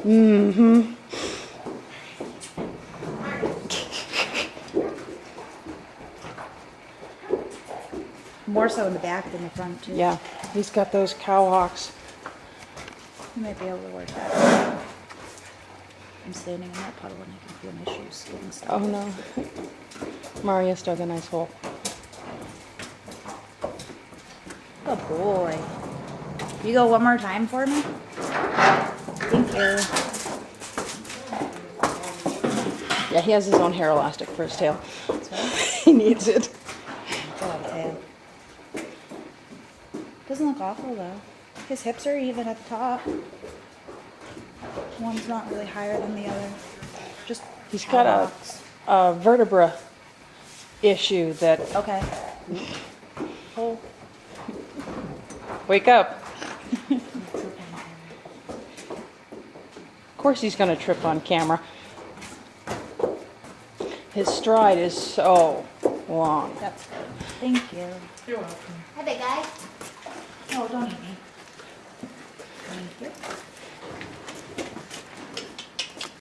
Mm-hmm. More so in the back than the front, too. Yeah, he's got those cow hawks. You might be able to work that. I'm standing in that puddle and I can feel my shoes getting stuck. Oh no. Marius dug a nice hole. Oh boy. You go one more time for me? Thank you. Yeah, he has his own hair elastic for his tail. That's right. He needs it. It's a lot of tail. Doesn't look awful though. His hips are even at the top. One's not really higher than the other. Just He's got box. a vertebra issue that... Okay. Oh. Wake up. Of course he's going to trip on camera. His stride is so long. That's good. Thank you. Hi, big guy.